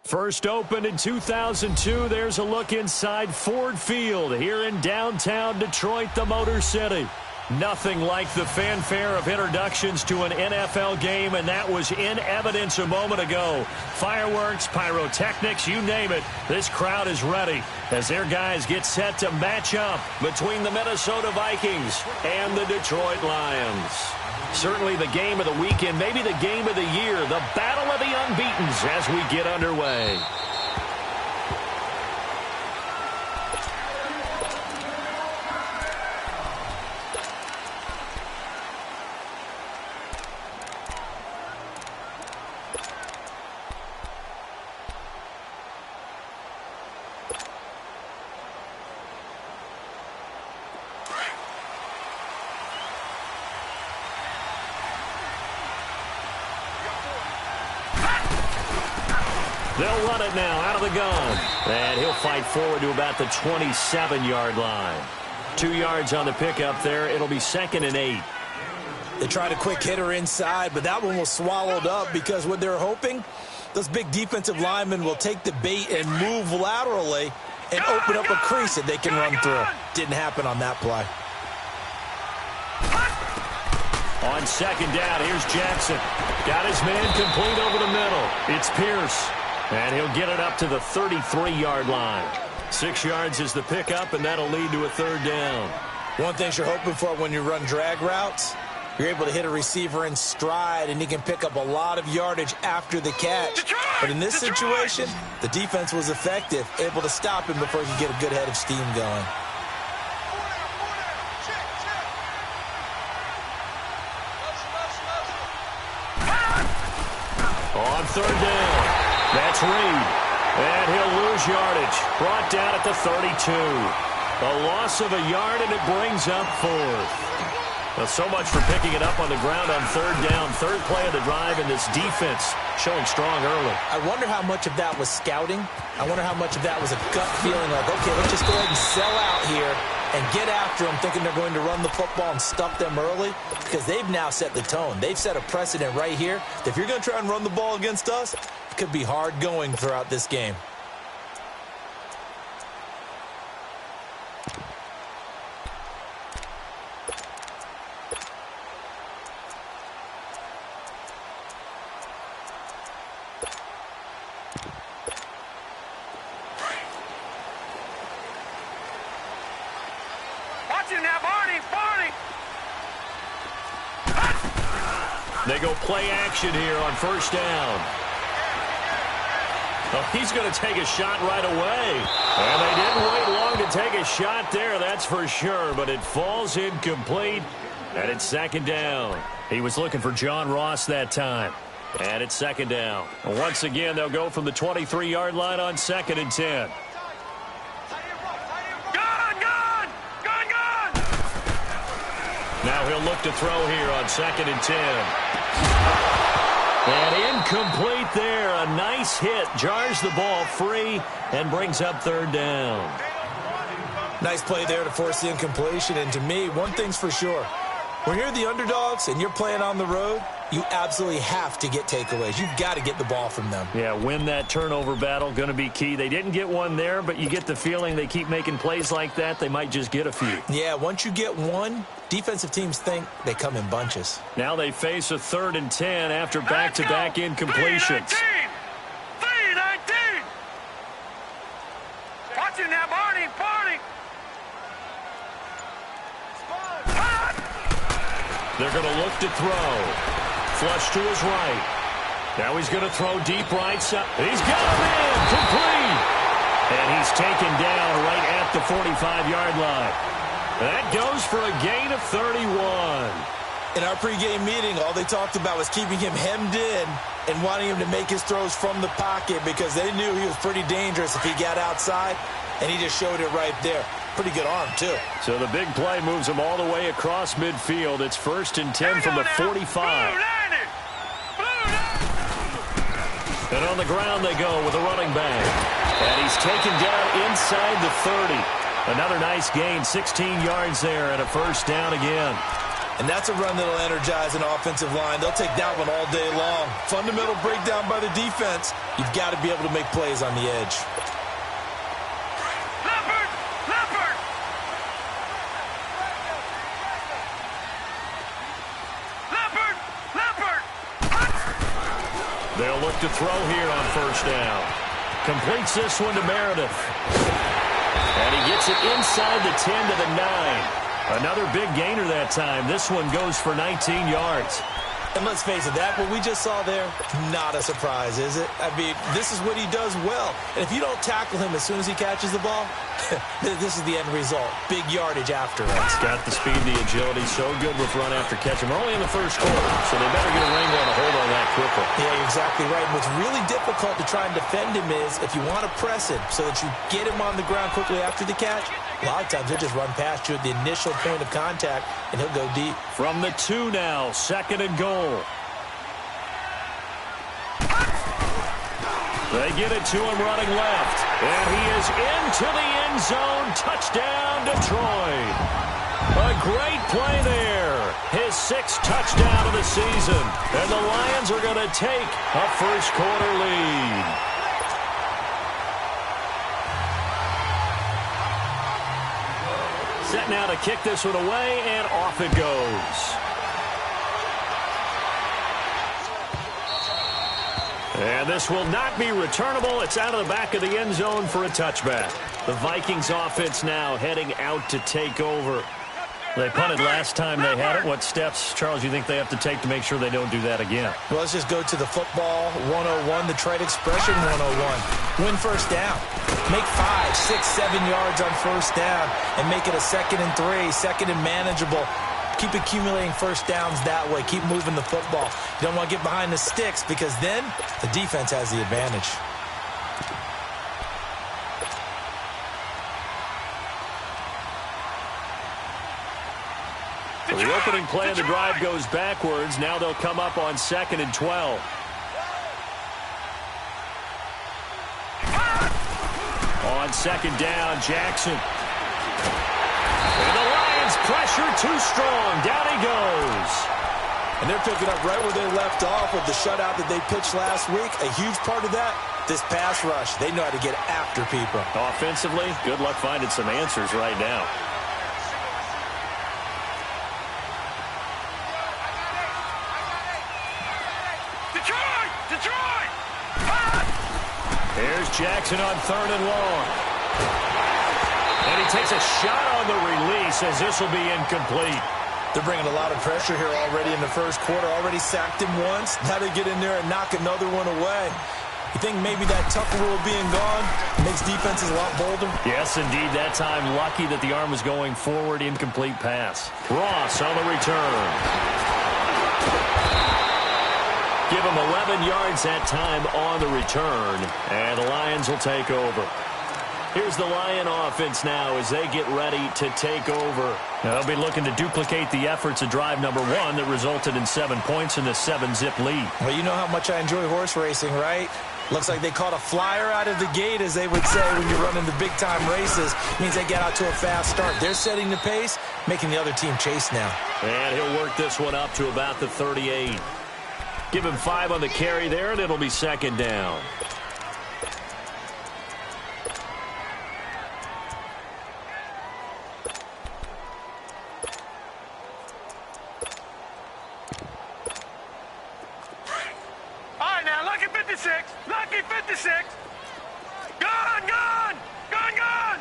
First opened in 2002, there's a look inside Ford Field here in downtown Detroit, the Motor City. Nothing like the fanfare of introductions to an NFL game, and that was in evidence a moment ago. Fireworks, pyrotechnics, you name it. This crowd is ready as their guys get set to match up between the Minnesota Vikings and the Detroit Lions. Certainly the game of the weekend, maybe the game of the year, the battle of the unbeatens as we get underway. They'll run it now out of the gun. And he'll fight forward to about the 27-yard line. 2 yards on the pickup there. It'll be 2nd and 8. They tried a quick hitter inside, but that one was swallowed up because what they're hoping, those big defensive linemen will take the bait and move laterally and open up a crease that they can run through. Didn't happen on that play. On 2nd down, here's Jackson. Got his man complete over the middle. It's Pierce. And he'll get it up to the 33-yard line. 6 yards is the pickup, and that'll lead to a 3rd down. One thing you're hoping for when you run drag routes, you're able to hit a receiver in stride, and he can pick up a lot of yardage after the catch. But in this situation, the defense was effective, able to stop him before he could get a good head of steam going. On 3rd down. That's Reed, and he'll lose yardage. Brought down at the 32. A loss of a yard, and it brings up 4th. Well, so much for picking it up on the ground on 3rd down. 3rd play of the drive, and this defense showing strong early. I wonder how much of that was scouting. I wonder how much of that was a gut feeling like, okay, let's just go ahead and sell out here and get after them, thinking they're going to run the football and stuff them early, because they've now set the tone. They've set a precedent right here that if you're going to try and run the ball against us, it could be hard going throughout this game. They go play action here on 1st down. Oh, he's going to take a shot right away. And they didn't wait long to take a shot there, that's for sure. But it falls incomplete, and it's 2nd down. He was looking for John Ross that time. And it's 2nd down. Once again, they'll go from the 23-yard line on 2nd and 10. Now he'll look to throw here on 2nd and 10. And incomplete there. A nice hit. Jars the ball free and brings up 3rd down. Nice play there to force the incompletion. And to me, one thing's for sure. When you're the underdogs and you're playing on the road, you absolutely have to get takeaways. You've got to get the ball from them. Yeah, win that turnover battle, going to be key. They didn't get one there, but you get the feeling they keep making plays like that, they might just get a few. Yeah, once you get one, defensive teams think they come in bunches. Now they face a 3rd and 10 after back-to-back incompletions. 3-19. Watch it now, Barney. They're going to look to throw. Flush to his right. Now he's going to throw deep right side. He's got him in. Complete. And he's taken down right at the 45-yard line. That goes for a gain of 31. In our pregame meeting, all they talked about was keeping him hemmed in and wanting him to make his throws from the pocket because they knew he was pretty dangerous if he got outside, and he just showed it right there. Pretty good arm, too. So the big play moves him all the way across midfield. It's 1st and 10 from the 45. And on the ground they go with a running back. And he's taken down inside the 30. Another nice gain, 16 yards there, and a 1st down again. And that's a run that'll energize an offensive line. They'll take that one all day long. Fundamental breakdown by the defense. You've got to be able to make plays on the edge. They'll look to throw here on first down. Completes this one to Meredith. And he gets it inside the 10 to the 9. Another big gainer that time. This one goes for 19 yards. And let's face it, that what we just saw there, not a surprise, is it? I mean, this is what he does well. And if you don't tackle him as soon as he catches the ball, this is the end result. Big yardage after it. He's got the speed, the agility, so good with run after catch. We're only in the first quarter, so they better get a wrangle and a hold on that quickly. Yeah, you're exactly right. And what's really difficult to try and defend him is if you want to press him so that you get him on the ground quickly after the catch, a lot of times he'll just run past you at the initial point of contact, and he'll go deep. From the 2 now, 2nd and goal. They get it to him running left. And he is into the end zone. Touchdown, Detroit. A great play there. His 6th touchdown of the season. And the Lions are going to take a first quarter lead. Set now to kick this one away, and off it goes. And this will not be returnable. It's out of the back of the end zone for a touchback. The Vikings offense now heading out to take over. They punted last time they had it. What steps, Charles, you think they have to take to make sure they don't do that again? Well, let's just go to the football 101, the trade expression 101. Win first down. Make 5, 6, 7 yards on first down and make it a 2nd and 3, 2nd and manageable. Keep accumulating first downs that way. Keep moving the football. You don't want to get behind the sticks because then the defense has the advantage. The opening play of the drive goes backwards. Now they'll come up on 2nd and 12. On 2nd down, Jackson. And the Lions pressure too strong. Down he goes. And they're picking up right where they left off with the shutout that they pitched last week. A huge part of that, this pass rush. They know how to get after people. Offensively, good luck finding some answers right now. Here's Jackson on 3rd and long. And he takes a shot on the release as this will be incomplete. They're bringing a lot of pressure here already in the first quarter. Already sacked him once. Now they get in there and knock another one away. You think maybe that Tucker rule being gone makes defenses a lot bolder? Yes, indeed. That time, lucky that the arm was going forward. Incomplete pass. Ross on the return. Give him 11 yards that time on the return. And the Lions will take over. Here's the Lion offense now as they get ready to take over. Now, they'll be looking to duplicate the efforts of drive number 1 that resulted in 7 points in the 7-zip lead. Well, you know how much I enjoy horse racing, right? Looks like they caught a flyer out of the gate, as they would say when you're running the big-time races. Means they get out to a fast start. They're setting the pace, making the other team chase now. And he'll work this one up to about the 38. Give him 5 on the carry there, and it'll be 2nd down. All right, now, lucky 56. Lucky 56. Gone, gone. Gone, gone.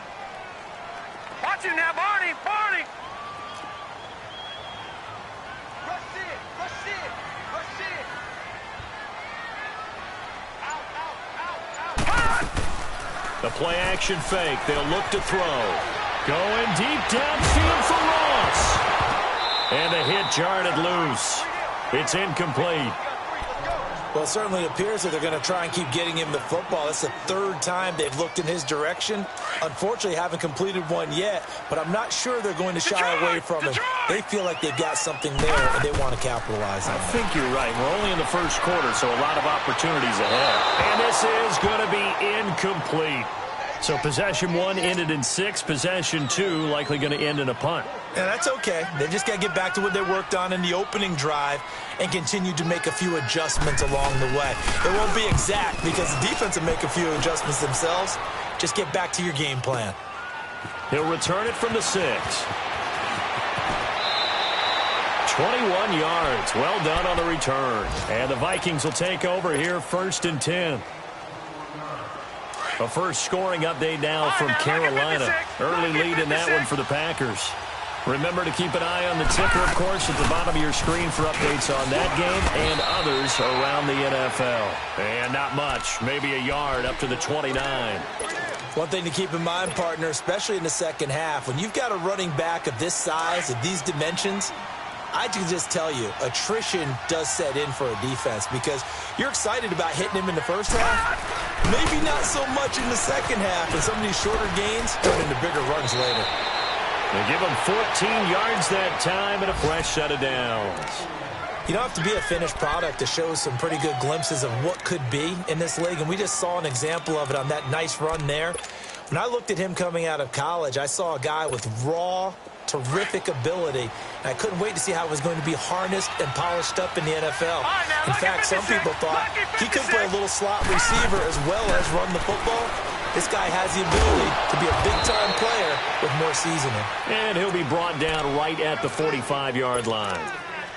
Watch him now, Barney. Barney. Rush it. Rush it. Rush it. Out, out, out, out. The play action fake. They'll look to throw. Going deep downfield for Ross. And the hit jarred it loose. It's incomplete. Well, it certainly appears that they're going to try and keep getting him the football. That's the 3rd time they've looked in his direction. Unfortunately, haven't completed one yet, but I'm not sure they're going to shy away from him. They feel like they've got something there, and they want to capitalize on it. I think you're right. We're only in the first quarter, so a lot of opportunities ahead. And this is going to be incomplete. So possession 1 ended in 6. Possession 2 likely going to end in a punt. Yeah, that's okay. They just got to get back to what they worked on in the opening drive and continue to make a few adjustments along the way. It won't be exact because the defense will make a few adjustments themselves. Just get back to your game plan. He'll return it from the 6. 21 yards. Well done on the return. And the Vikings will take over here 1st and 10. A first scoring update now from Carolina. Early lead in that one for the Packers. Remember to keep an eye on the ticker, of course, at the bottom of your screen for updates on that game and others around the NFL. And not much, maybe a yard up to the 29. One thing to keep in mind, partner, especially in the second half, when you've got a running back of this size, of these dimensions, I can just tell you, attrition does set in for a defense because you're excited about hitting him in the first half. Maybe not so much in the second half, and some of these shorter gains turn into bigger runs later. They give him 14 yards that time and a fresh set of downs. You don't have to be a finished product to show some pretty good glimpses of what could be in this league, and we just saw an example of it on that nice run there. When I looked at him coming out of college, I saw a guy with raw, terrific ability. And I couldn't wait to see how it was going to be harnessed and polished up in the NFL. In fact, some people thought he could play a little slot receiver as well as run the football. This guy has the ability to be a big-time player with more seasoning. And he'll be brought down right at the 45-yard line.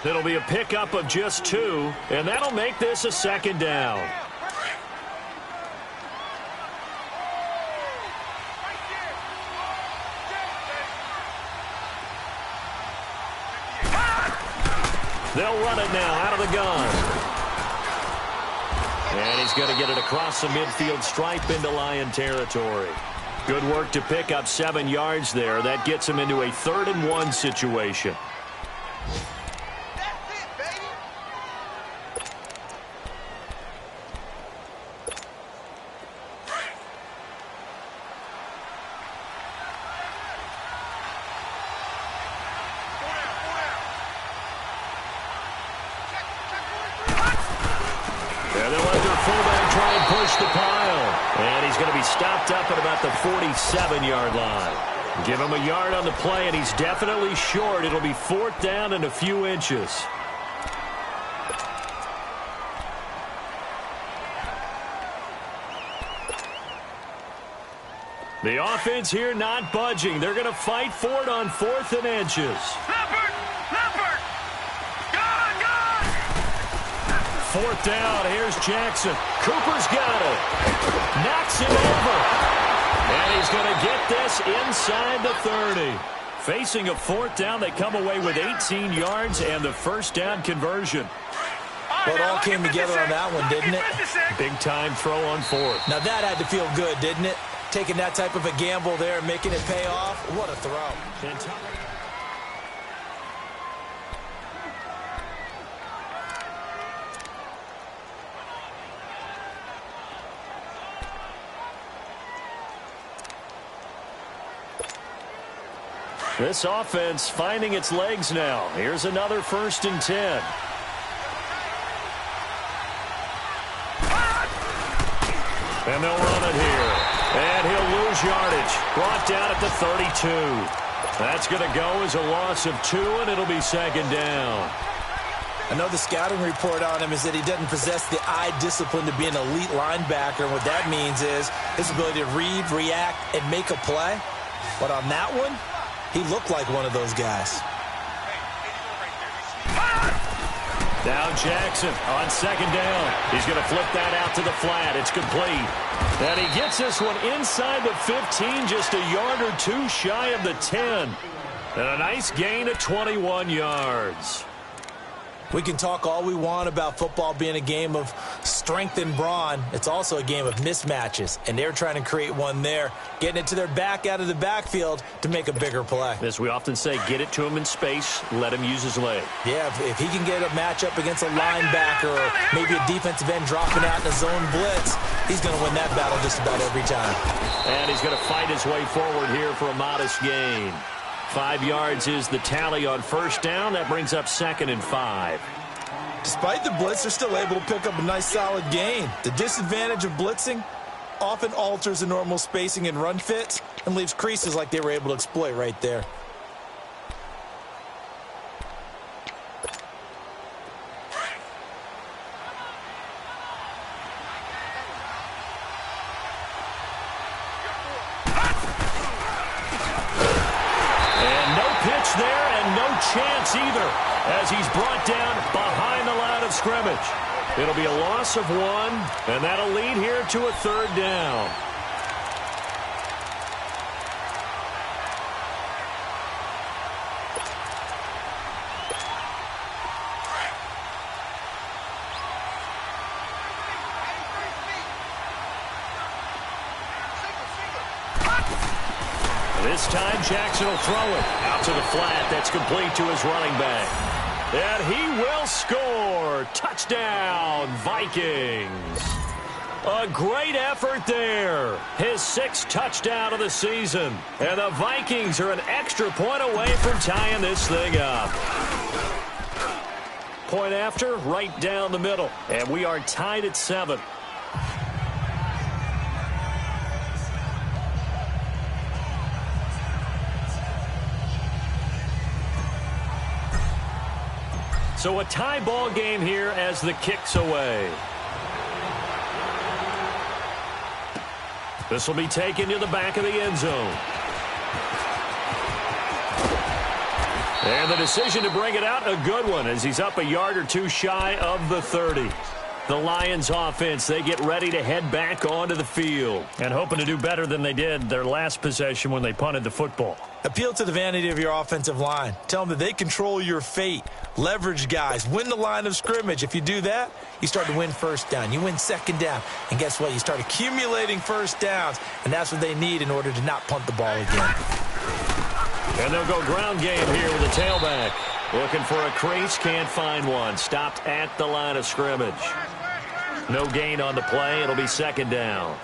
It'll be a pickup of just 2, and that'll make this a 2nd down. They'll run it now out of the gun. And he's going to get it across the midfield stripe into Lion territory. Good work to pick up 7 yards there. That gets him into a 3rd and 1 situation. Stopped up at about the 47-yard line. Give him a yard on the play, and he's definitely short. It'll be 4th down and a few inches. The offense here not budging. They're going to fight for it on 4th and inches. Leopard! 4th down. Here's Jackson. Cooper's got it. Knocks him over. And he's going to get this inside the 30. Facing a 4th down, they come away with 18 yards and the first down conversion. Well, it all came together on that one, didn't it? Big-time throw on 4th. Now that had to feel good, didn't it? Taking that type of a gamble there and making it pay off. What a throw. This offense finding its legs now. Here's another 1st and 10. And they'll run it here. And he'll lose yardage. Brought down at the 32. That's going to go as a loss of 2, and it'll be 2nd down. I know the scouting report on him is that he doesn't possess the eye discipline to be an elite linebacker. And what that means is his ability to read, react, and make a play. But on that one, he looked like one of those guys. Now Jackson on 2nd down. He's going to flip that out to the flat. It's complete. And he gets this one inside the 15, just a yard or 2 shy of the 10. And a nice gain of 21 yards. We can talk all we want about football being a game of strength and brawn. It's also a game of mismatches, and they're trying to create one there, getting it to their back out of the backfield to make a bigger play. As we often say, get it to him in space, let him use his leg. Yeah, if he can get a matchup against a linebacker or maybe a defensive end dropping out in a zone blitz, he's going to win that battle just about every time. And he's going to fight his way forward here for a modest gain. 5 yards is the tally on 1st down. That brings up 2nd and 5. Despite the blitz, they're still able to pick up a nice solid gain. The disadvantage of blitzing, often alters the normal spacing and run fits and leaves creases like they were able to exploit right there. There and no chance either as he's brought down behind the line of scrimmage. It'll be a loss of 1, and that'll lead here to a 3rd down. This time, Jackson will throw it out to the flat. That's complete to his running back. And he will score. Touchdown, Vikings. A great effort there. His 6th touchdown of the season. And the Vikings are an extra point away from tying this thing up. Point after, right down the middle. And we are tied at 7. So a tie ball game here as the kick's away. This will be taken to the back of the end zone. And the decision to bring it out, a good one, as he's up a yard or 2 shy of the 30. The Lions offense, they get ready to head back onto the field and hoping to do better than they did their last possession when they punted the football. Appeal to the vanity of your offensive line. Tell them that they control your fate. Leverage guys. Win the line of scrimmage. If you do that, you start to win 1st down. You win 2nd down. And guess what? You start accumulating 1st downs. And that's what they need in order to not punt the ball again. And they'll go ground game here with a tailback. Looking for a crease. Can't find one. Stopped at the line of scrimmage. No gain on the play. It'll be 2nd down.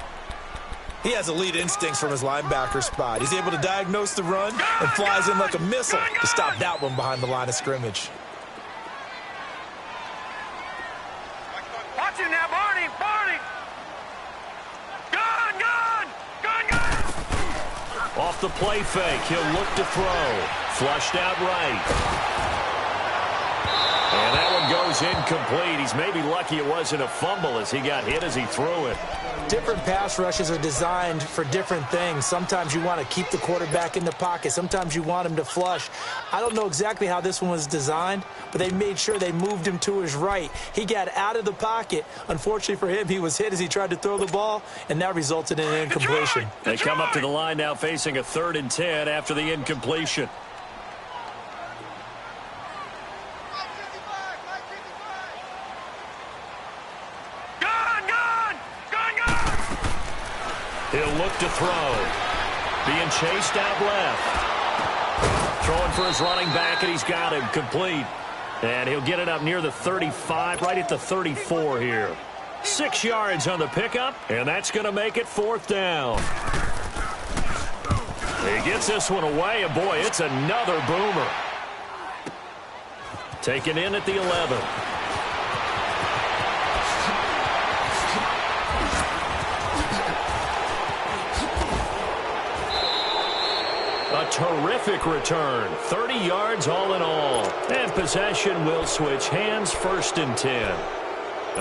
He has elite instincts from his linebacker spot. He's able to diagnose the run and flies in like a missile to stop that one behind the line of scrimmage. Watch him now, Barney! Barney! Gun! Gun! Gun! Gun! Off the play fake, he'll look to throw. Flushed out right. And that one goes incomplete. He's maybe lucky it wasn't a fumble as he got hit as he threw it. Different pass rushes are designed for different things. Sometimes you want to keep the quarterback in the pocket. Sometimes you want him to flush. I don't know exactly how this one was designed, but they made sure they moved him to his right. He got out of the pocket. Unfortunately for him, he was hit as he tried to throw the ball, and that resulted in an incompletion. They come up to the line now facing a 3rd and 10 after the incompletion. He'll look to throw. Being chased out left. Throwing for his running back, and he's got him complete. And he'll get it up near the 35, right at the 34 here. 6 yards on the pickup, and that's going to make it 4th down. He gets this one away, and boy, it's another boomer. Taken in at the 11. A terrific return. 30 yards all in all. And possession will switch hands, 1st and 10.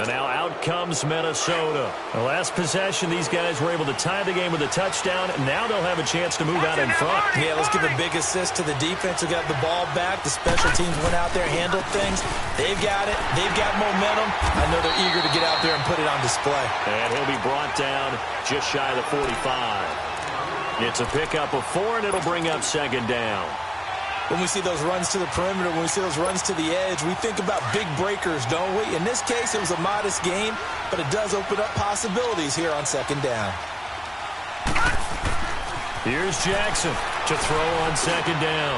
And now out comes Minnesota. The last possession, these guys were able to tie the game with a touchdown. Now they'll have a chance to move out in front. Yeah, let's give a big assist to the defense who got the ball back. The special teams went out there, handled things. They've got it. They've got momentum. I know they're eager to get out there and put it on display. And he'll be brought down just shy of the 45. It's a pickup of 4, and it'll bring up 2nd down. When we see those runs to the perimeter, when we see those runs to the edge, we think about big breakers, don't we? In this case, it was a modest gain, but it does open up possibilities here on 2nd down. Here's Jackson to throw on 2nd down.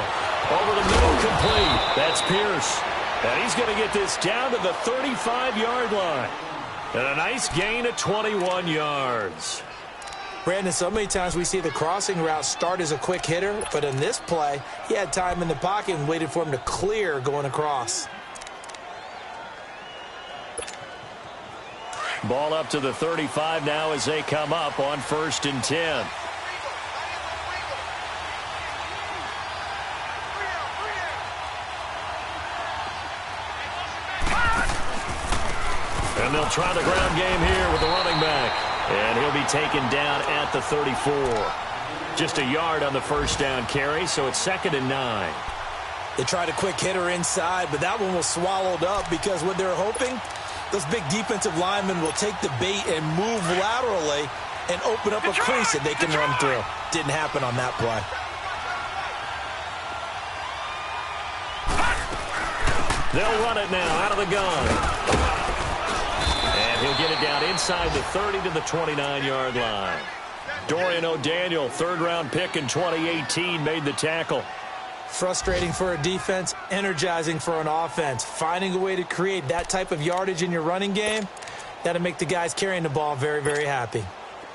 Over the middle, complete. That's Pierce. And he's going to get this down to the 35-yard line. And a nice gain of 21 yards. Brandon, so many times we see the crossing route start as a quick hitter, but in this play, he had time in the pocket and waited for him to clear going across. Ball up to the 35 now as they come up on 1st and 10. And they'll try the ground game here with the running back. And he'll be taken down at the 34. Just a yard on the first down carry, so it's 2nd and 9. They tried a quick hitter inside, but that one was swallowed up because what they're hoping, those big defensive linemen will take the bait and move laterally and open up a crease that they can run through. Didn't happen on that play. They'll run it now out of the gun. And he'll get it down inside the 30 to the 29-yard line. Dorian O'Daniel, 3rd-round pick in 2018, made the tackle. Frustrating for a defense, energizing for an offense. Finding a way to create that type of yardage in your running game, that'll make the guys carrying the ball very, very happy.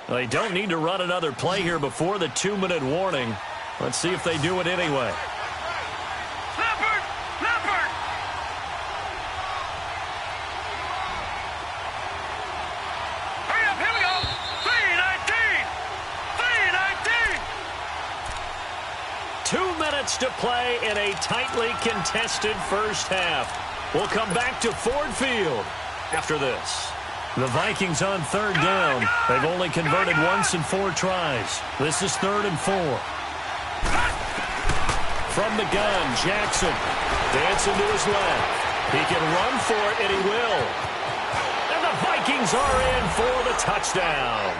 Well, they don't need to run another play here before the 2-minute warning. Let's see if they do it anyway. To play in a tightly contested first half. We'll come back to Ford Field after this. The Vikings on 3rd down. They've only converted once in 4 tries. This is 3rd and 4. From the gun, Jackson dancing to his left. He can run for it, and he will. And the Vikings are in for the touchdown.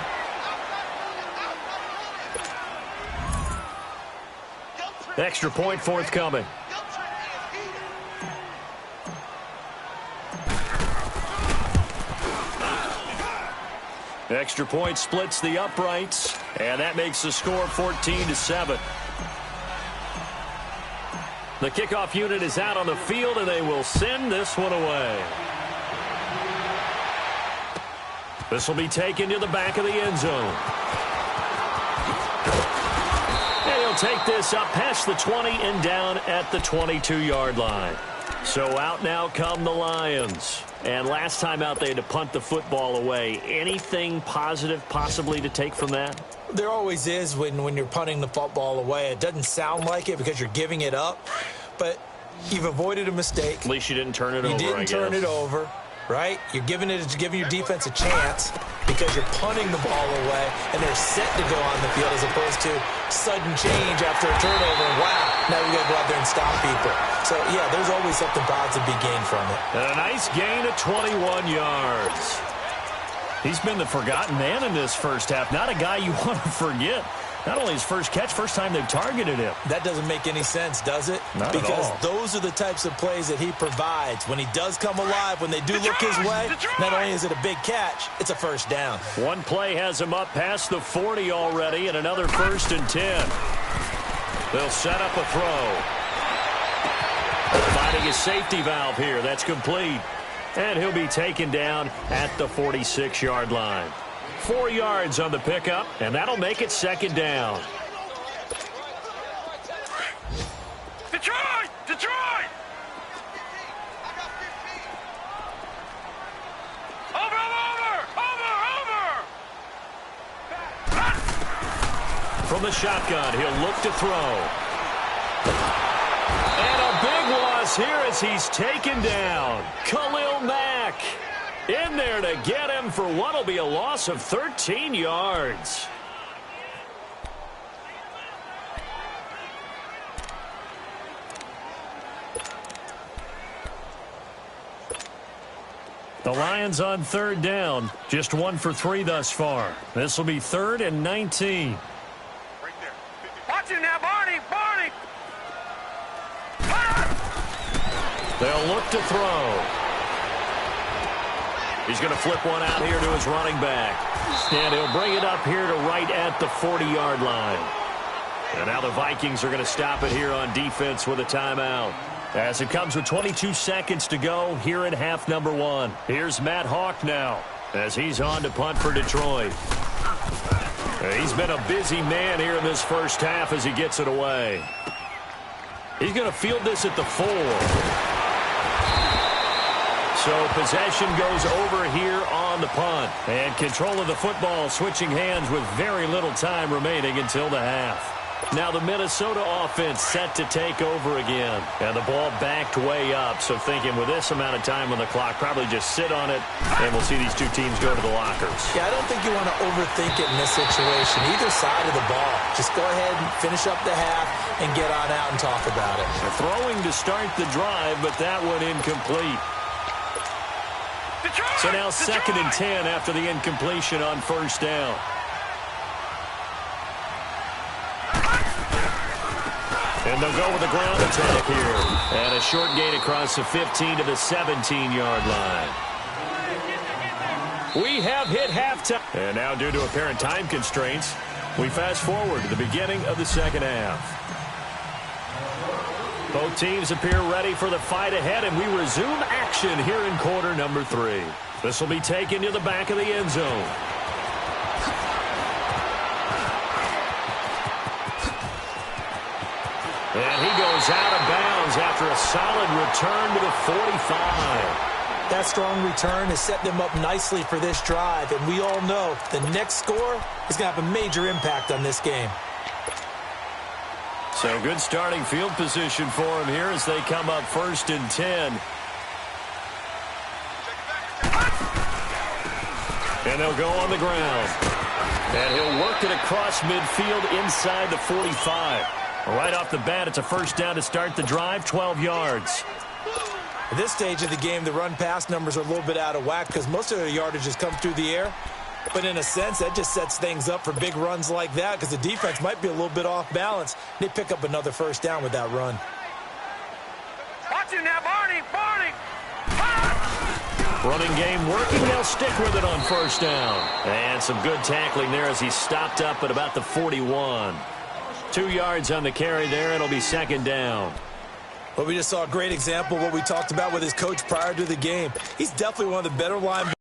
Extra point forthcoming. Extra point splits the uprights, and that makes the score 14-7. The kickoff unit is out on the field, and they will send this one away. This will be taken to the back of the end zone. Take this up past the 20 and down at the 22-yard line. So out now come the Lions. And last time out they had to punt the football away. Anything positive possibly to take from that? There always is when you're punting the football away. It doesn't sound like it because you're giving it up, but you've avoided a mistake. At least you didn't turn it over, I guess. You didn't turn it over, right? You're giving your defense a chance because you're punting the ball away and they're set to go on the field as opposed to sudden change after a turnover. Wow, now we got to go out there and stop people. So, yeah, there's always something positive to be gained from it. And a nice gain of 21 yards. He's been the forgotten man in this first half. Not a guy you want to forget. Not only his first catch, first time they've targeted him. That doesn't make any sense, does it? Not because at all. Those are the types of plays that he provides. When he does come alive, when they do look his way, not only is it a big catch, it's a first down. One play has him up past the 40 already, and another 1st and 10. They'll set up a throw. Finding a safety valve here. That's complete. And he'll be taken down at the 46-yard line. 4 yards on the pickup, and that'll make it 2nd down. Detroit! Detroit! Over! From the shotgun, he'll look to throw. And a big loss here as he's taken down. Khalil Mack in there to get him for what will be a loss of 13 yards. The Lions on 3rd down. Just 1 for 3 thus far. This will be 3rd and 19. Right there. Watch it now, Barney! Barney! They'll look to throw. He's going to flip one out here to his running back. And he'll bring it up here to right at the 40-yard line. And now the Vikings are going to stop it here on defense with a timeout. As it comes with 22 seconds to go here in half number 1. Here's Matt Hawk now as he's on to punt for Detroit. He's been a busy man here in this first half as he gets it away. He's going to field this at the 4. So possession goes over here on the punt. And control of the football switching hands with very little time remaining until the half. Now the Minnesota offense set to take over again. And the ball backed way up. So thinking with this amount of time on the clock, probably just sit on it. And we'll see these two teams go to the lockers. Yeah, I don't think you want to overthink it in this situation. Either side of the ball. Just go ahead and finish up the half and get on out and talk about it. They're throwing to start the drive, but that one incomplete. So now 2nd and 10 after the incompletion on first down. And they'll go with a ground attack here. And a short gain across the 15 to the 17-yard line. We have hit halftime. And now due to apparent time constraints, we fast forward to the beginning of the second half. Both teams appear ready for the fight ahead, and we resume action here in quarter number 3. This will be taken to the back of the end zone. And he goes out of bounds after a solid return to the 45. That strong return has set them up nicely for this drive, and we all know the next score is going to have a major impact on this game. So good starting field position for him here as they come up 1st and 10. And they'll go on the ground. And he'll work it across midfield inside the 45. Right off the bat, it's a first down to start the drive, 12 yards. At this stage of the game, the run-pass numbers are a little bit out of whack because most of their yardage has come through the air. But in a sense, that just sets things up for big runs like that because the defense might be a little bit off balance. They pick up another first down with that run. Watch him now, Barney! Barney! Running game working. They'll stick with it on first down. And some good tackling there as he stopped up at about the 41. 2 yards on the carry there. It'll be 2nd down. Well, we just saw a great example of what we talked about with his coach prior to the game. He's definitely one of the better linebackers.